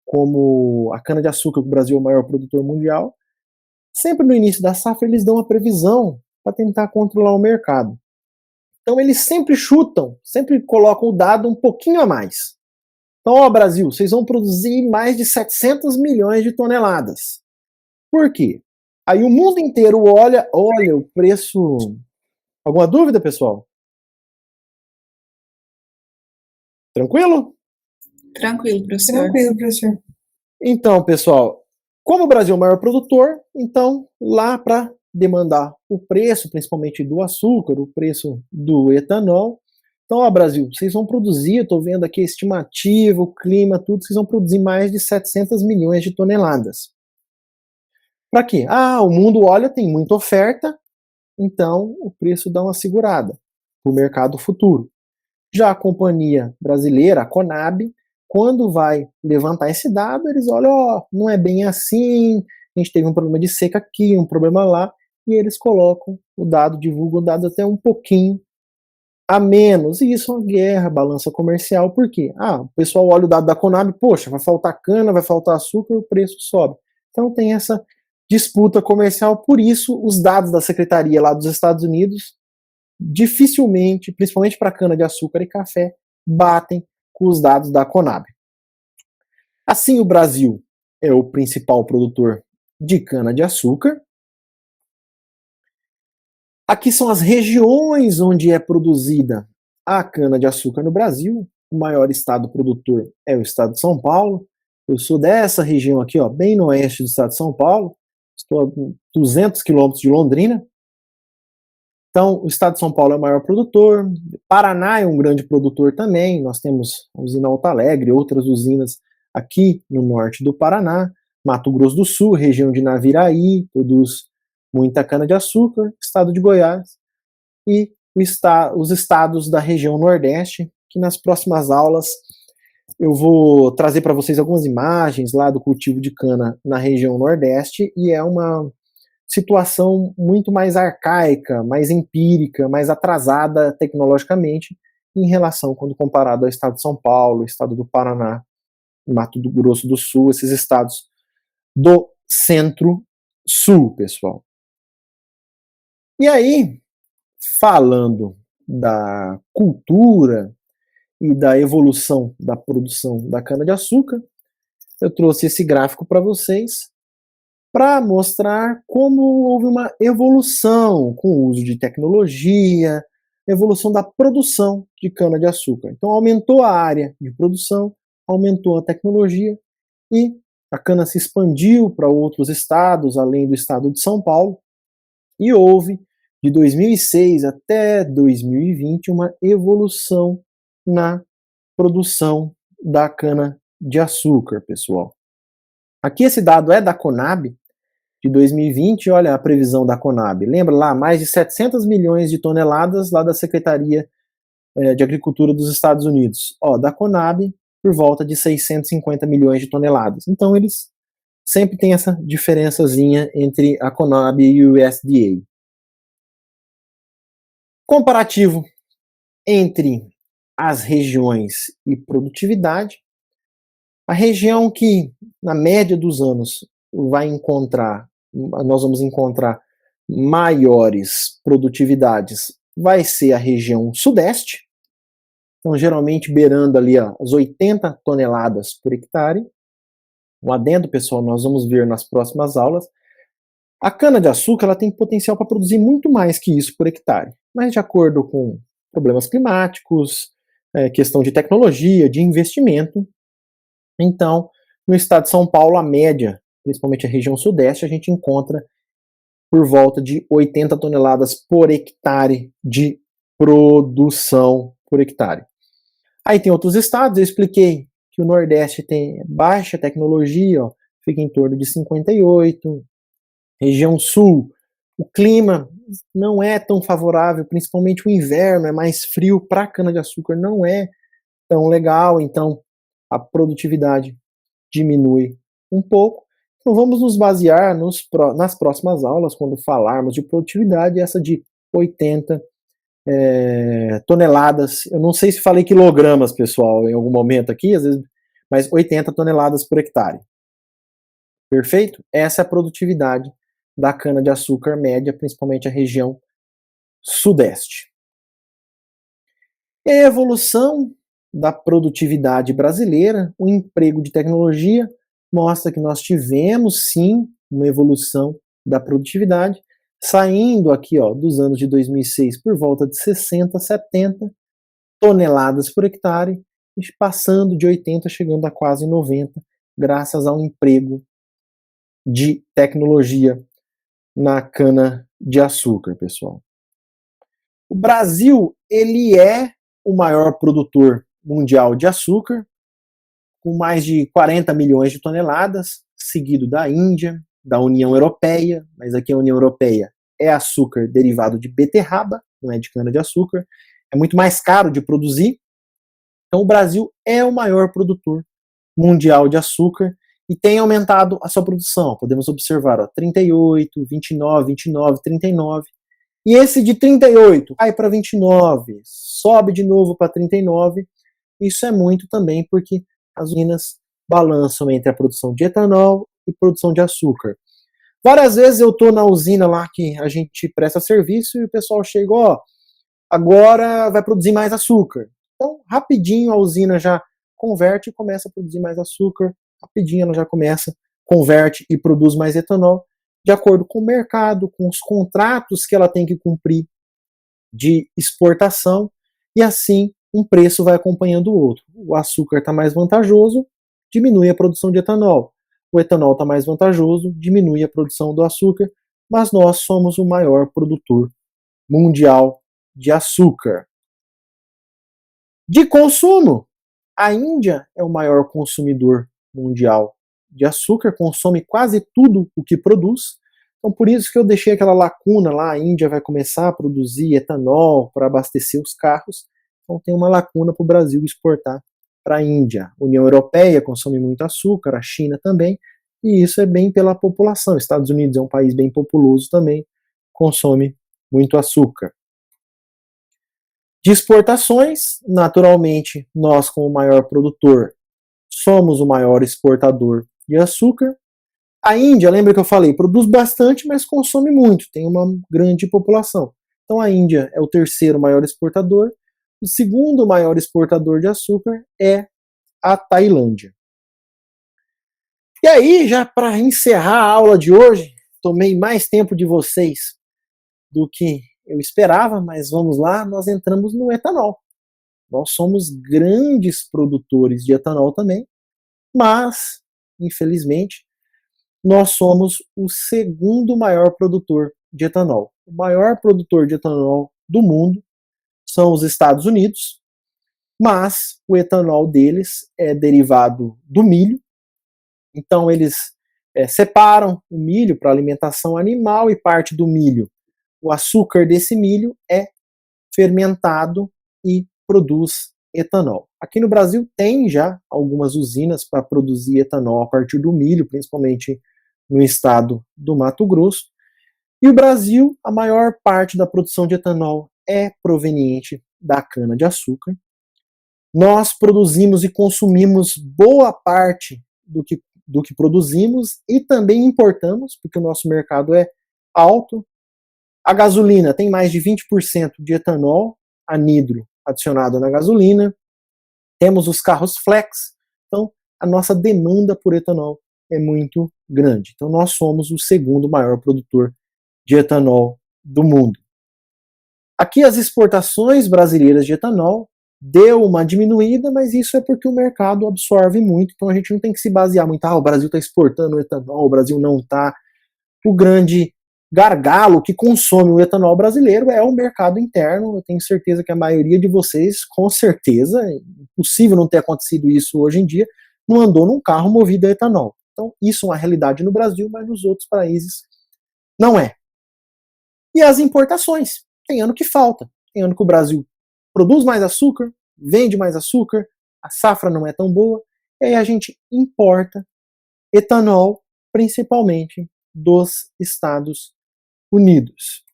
como a cana-de-açúcar, que o Brasil é o maior produtor mundial, sempre no início da safra eles dão uma previsão para tentar controlar o mercado. Então eles sempre chutam, sempre colocam o dado um pouquinho a mais. Então, Brasil, vocês vão produzir mais de 700 milhões de toneladas. Por quê? Aí o mundo inteiro olha o preço. Alguma dúvida, pessoal? Tranquilo? Tranquilo, professor. Tranquilo, professor. Então, pessoal, como o Brasil é o maior produtor, então lá para demandar o preço, principalmente do açúcar, o preço do etanol. Então, Brasil, vocês vão produzir, eu estou vendo aqui a estimativa, o clima, tudo, vocês vão produzir mais de 700 milhões de toneladas. Para quê? O mundo olha, tem muita oferta, então o preço dá uma segurada para o mercado futuro. Já a companhia brasileira, a Conab, quando vai levantar esse dado, eles olham, não é bem assim, a gente teve um problema de seca aqui, um problema lá, e eles colocam o dado, divulgam o dado até um pouquinho a menos. E isso é uma guerra, balança comercial, por quê? O pessoal olha o dado da Conab, poxa, vai faltar cana, vai faltar açúcar, o preço sobe. Então tem essa disputa comercial, por isso os dados da Secretaria lá dos Estados Unidos dificilmente, principalmente para cana-de-açúcar e café, batem com os dados da Conab. Assim, o Brasil é o principal produtor de cana-de-açúcar. Aqui são as regiões onde é produzida a cana-de-açúcar no Brasil. O maior estado produtor é o estado de São Paulo. Eu sou dessa região aqui, bem no oeste do estado de São Paulo. Estou a 200 quilômetros de Londrina. Então, o estado de São Paulo é o maior produtor, Paraná é um grande produtor também, nós temos a usina Alto Alegre, outras usinas aqui no norte do Paraná, Mato Grosso do Sul, região de Naviraí, produz muita cana-de-açúcar, estado de Goiás, e os estados da região Nordeste, que nas próximas aulas eu vou trazer para vocês algumas imagens lá do cultivo de cana na região Nordeste, e é uma situação muito mais arcaica, mais empírica, mais atrasada tecnologicamente em relação quando comparado ao estado de São Paulo, estado do Paraná, Mato Grosso do Sul, esses estados do centro-sul, pessoal. E aí, falando da cultura e da evolução da produção da cana-de-açúcar, eu trouxe esse gráfico para vocês para mostrar como houve uma evolução com o uso de tecnologia, evolução da produção de cana-de-açúcar. Então aumentou a área de produção, aumentou a tecnologia e a cana se expandiu para outros estados, além do estado de São Paulo, e houve, de 2006 até 2020, uma evolução na produção da cana-de-açúcar, pessoal. Aqui esse dado é da Conab, de 2020, olha a previsão da Conab. Lembra lá, mais de 700 milhões de toneladas lá da Secretaria de Agricultura dos Estados Unidos. Da Conab, por volta de 650 milhões de toneladas. Então eles sempre têm essa diferençazinha entre a Conab e o USDA. Comparativo entre as regiões e produtividade. A região que, na média dos anos, nós vamos encontrar maiores produtividades, vai ser a região sudeste, então geralmente beirando ali as 80 toneladas por hectare. Um adendo, pessoal, nós vamos ver nas próximas aulas. A cana-de-açúcar ela tem potencial para produzir muito mais que isso por hectare, mas de acordo com problemas climáticos, questão de tecnologia, de investimento. Então, no estado de São Paulo, a média, principalmente a região sudeste, a gente encontra por volta de 80 toneladas por hectare de produção por hectare. Aí tem outros estados, eu expliquei que o Nordeste tem baixa tecnologia, fica em torno de 58. Região Sul, o clima não é tão favorável, principalmente o inverno é mais frio para a cana-de-açúcar, não é tão legal, então a produtividade diminui um pouco. Então vamos nos basear nas próximas aulas, quando falarmos de produtividade, essa de 80 toneladas, eu não sei se falei quilogramas, pessoal, em algum momento aqui, às vezes, mas 80 toneladas por hectare. Perfeito? Essa é a produtividade da cana-de-açúcar média, principalmente a região sudeste. E a evolução da produtividade brasileira, o emprego de tecnologia, mostra que nós tivemos sim uma evolução da produtividade, saindo aqui dos anos de 2006 por volta de 60, 70 toneladas por hectare, e passando de 80, chegando a quase 90, graças ao emprego de tecnologia na cana-de-açúcar, pessoal. O Brasil, ele é o maior produtor mundial de açúcar, com mais de 40 milhões de toneladas, seguido da Índia, da União Europeia, mas aqui a União Europeia é açúcar derivado de beterraba, não é de cana-de-açúcar, é muito mais caro de produzir. Então o Brasil é o maior produtor mundial de açúcar e tem aumentado a sua produção. Podemos observar 38, 29, 29, 39. E esse de 38 cai para 29, sobe de novo para 39. Isso é muito também porque as usinas balançam entre a produção de etanol e produção de açúcar. Várias vezes eu estou na usina lá que a gente presta serviço e o pessoal chega, agora vai produzir mais açúcar. Então, rapidinho a usina já converte e começa a produzir mais açúcar. Rapidinho ela já começa, converte e produz mais etanol, de acordo com o mercado, com os contratos que ela tem que cumprir de exportação, e assim um preço vai acompanhando o outro. O açúcar está mais vantajoso, diminui a produção de etanol. O etanol está mais vantajoso, diminui a produção do açúcar, mas nós somos o maior produtor mundial de açúcar. De consumo, a Índia é o maior consumidor mundial de açúcar, consome quase tudo o que produz. Então, por isso que eu deixei aquela lacuna lá, a Índia vai começar a produzir etanol para abastecer os carros. Então, tem uma lacuna para o Brasil exportar para a Índia. A União Europeia consome muito açúcar, a China também, e isso é bem pela população. Estados Unidos é um país bem populoso também, consome muito açúcar. De exportações, naturalmente, nós como maior produtor somos o maior exportador de açúcar. A Índia, lembra que eu falei, produz bastante, mas consome muito, tem uma grande população. Então a Índia é o terceiro maior exportador. O segundo maior exportador de açúcar é a Tailândia. E aí, já para encerrar a aula de hoje, tomei mais tempo de vocês do que eu esperava, mas vamos lá, nós entramos no etanol. Nós somos grandes produtores de etanol também, mas, infelizmente, nós somos o segundo maior produtor de etanol. O maior produtor de etanol do mundo são os Estados Unidos, mas o etanol deles é derivado do milho. Então eles separam o milho para alimentação animal e parte do milho. O açúcar desse milho é fermentado e produz etanol. Aqui no Brasil tem já algumas usinas para produzir etanol a partir do milho, principalmente no estado do Mato Grosso. E o Brasil, a maior parte da produção de etanol é proveniente da cana-de-açúcar. Nós produzimos e consumimos boa parte do que produzimos e também importamos, porque o nosso mercado é alto. A gasolina tem mais de 20% de etanol anidro adicionado na gasolina. Temos os carros flex, então a nossa demanda por etanol é muito grande. Então nós somos o segundo maior produtor de etanol do mundo. Aqui as exportações brasileiras de etanol deu uma diminuída, mas isso é porque o mercado absorve muito, então a gente não tem que se basear muito, o Brasil está exportando etanol, o Brasil não está. O grande gargalo que consome o etanol brasileiro é o mercado interno. Eu tenho certeza que a maioria de vocês, com certeza, é impossível não ter acontecido isso hoje em dia, não andou num carro movido a etanol. Então isso é uma realidade no Brasil, mas nos outros países não é. E as importações, tem ano que falta, tem ano que o Brasil produz mais açúcar, vende mais açúcar, a safra não é tão boa, e aí a gente importa etanol, principalmente dos Estados Unidos.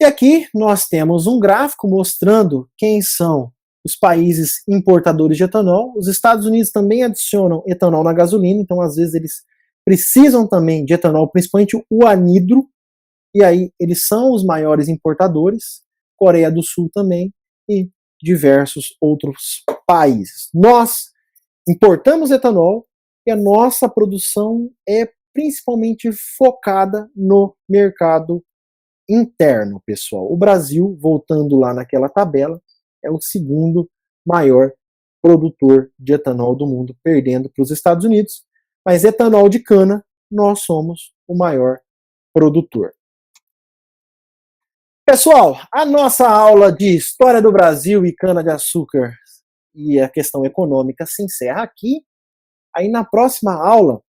E aqui nós temos um gráfico mostrando quem são os países importadores de etanol. Os Estados Unidos também adicionam etanol na gasolina, então às vezes eles precisam também de etanol, principalmente o anidro, e aí eles são os maiores importadores. Coreia do Sul também e diversos outros países. Nós importamos etanol e a nossa produção é principalmente focada no mercado interno, pessoal. O Brasil, voltando lá naquela tabela, é o segundo maior produtor de etanol do mundo, perdendo para os Estados Unidos, mas etanol de cana, nós somos o maior produtor. Pessoal, a nossa aula de História do Brasil e cana-de-açúcar e a questão econômica se encerra aqui. Aí na próxima aula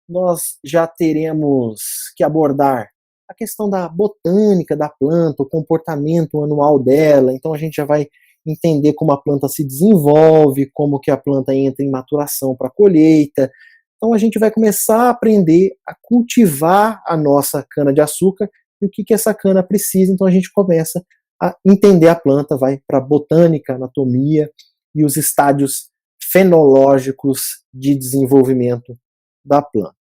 nós já teremos que abordar a questão da botânica da planta, o comportamento anual dela. Então a gente já vai entender como a planta se desenvolve, como que a planta entra em maturação para colheita. Então a gente vai começar a aprender a cultivar a nossa cana-de-açúcar e o que essa cana precisa. Então a gente começa a entender a planta, vai para botânica, anatomia e os estádios fenológicos de desenvolvimento da planta.